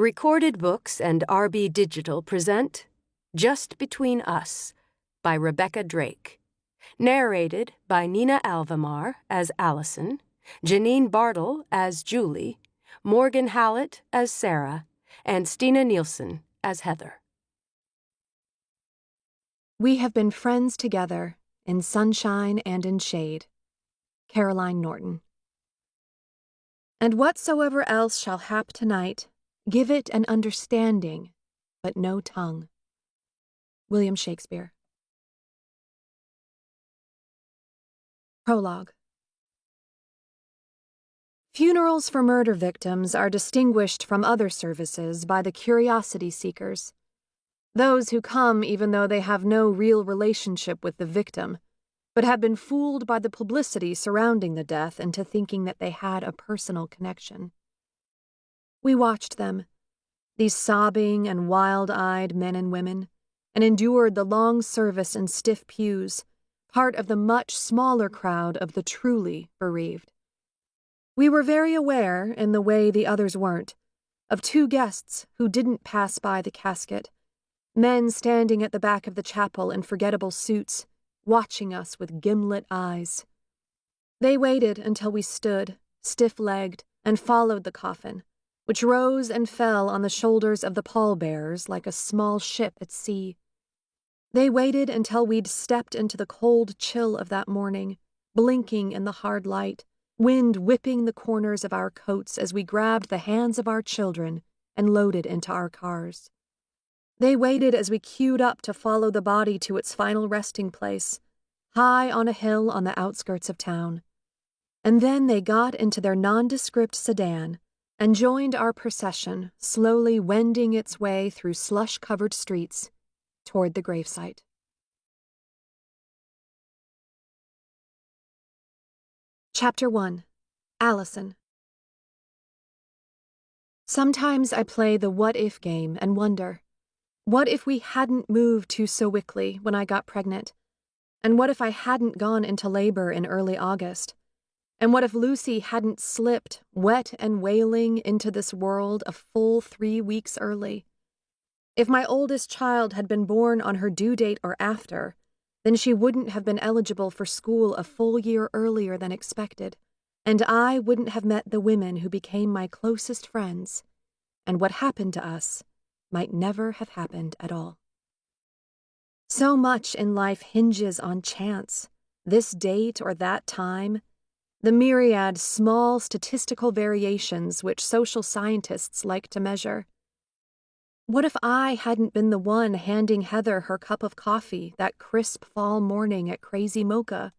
Recorded Books and RB Digital present Just Between Us by Rebecca Drake. Narrated by Nina Alvamar as Allison, Janine Bartle as Julie, Morgan Hallett as Sarah, and Stina Nielsen as Heather. We have been friends together in sunshine and in shade. Caroline Norton. And whatsoever else shall hap tonight, give it an understanding, but no tongue. William Shakespeare. Prologue. Funerals for murder victims are distinguished from other services by the curiosity seekers, those who come even though they have no real relationship with the victim, but have been fooled by the publicity surrounding the death into thinking that they had a personal connection. We watched them, these sobbing and wild-eyed men and women, and endured the long service in stiff pews, part of the much smaller crowd of the truly bereaved. We were very aware, in the way the others weren't, of two guests who didn't pass by the casket, men standing at the back of the chapel in forgettable suits, watching us with gimlet eyes. They waited until we stood, stiff-legged, and followed the coffin, which rose and fell on the shoulders of the pallbearers like a small ship at sea. They waited until we'd stepped into the cold chill of that morning, blinking in the hard light, wind whipping the corners of our coats as we grabbed the hands of our children and loaded into our cars. They waited as we queued up to follow the body to its final resting place, high on a hill on the outskirts of town. And then they got into their nondescript sedan and joined our procession, slowly wending its way through slush-covered streets toward the gravesite. Chapter 1. Allison. Sometimes I play the what-if game and wonder, what if we hadn't moved to Sewickley when I got pregnant? And what if I hadn't gone into labor in early August? And what if Lucy hadn't slipped, wet and wailing, into this world a full 3 weeks early? If my oldest child had been born on her due date or after, then she wouldn't have been eligible for school a full year earlier than expected, and I wouldn't have met the women who became my closest friends, and what happened to us might never have happened at all. So much in life hinges on chance, this date or that time, the myriad small statistical variations which social scientists like to measure. What if I hadn't been the one handing Heather her cup of coffee that crisp fall morning at Crazy Mocha?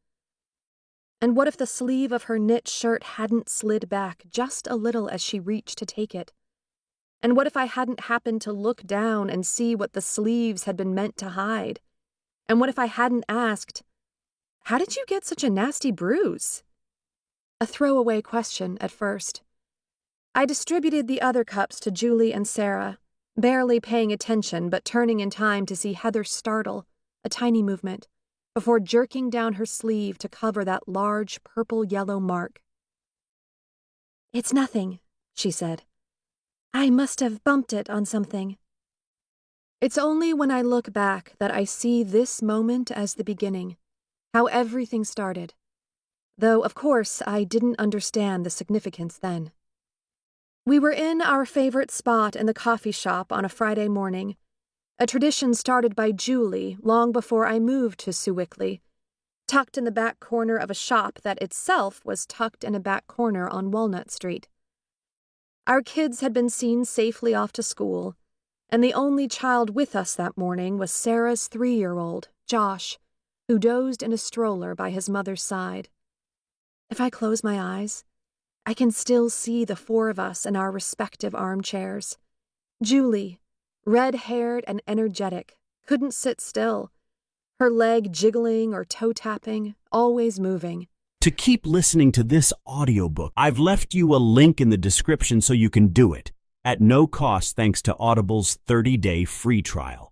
And what if the sleeve of her knit shirt hadn't slid back just a little as she reached to take it? And what if I hadn't happened to look down and see what the sleeves had been meant to hide? And what if I hadn't asked, "How did you get such a nasty bruise?" A throwaway question at first. I distributed the other cups to Julie and Sarah, barely paying attention but turning in time to see Heather startle, a tiny movement, before jerking down her sleeve to cover that large purple-yellow mark. "It's nothing," she said. "I must have bumped it on something." It's only when I look back that I see this moment as the beginning, how everything started, though, of course, I didn't understand the significance then. We were in our favorite spot in the coffee shop on a Friday morning, a tradition started by Julie long before I moved to Sewickley, tucked in the back corner of a shop that itself was tucked in a back corner on Walnut Street. Our kids had been seen safely off to school, and the only child with us that morning was Sarah's 3-year-old, Josh, who dozed in a stroller by his mother's side. If I close my eyes, I can still see the 4 of us in our respective armchairs. Julie, red-haired and energetic, couldn't sit still, her leg jiggling or toe-tapping, always moving. To keep listening to this audiobook, I've left you a link in the description so you can do it, at no cost thanks to Audible's 30-day free trial.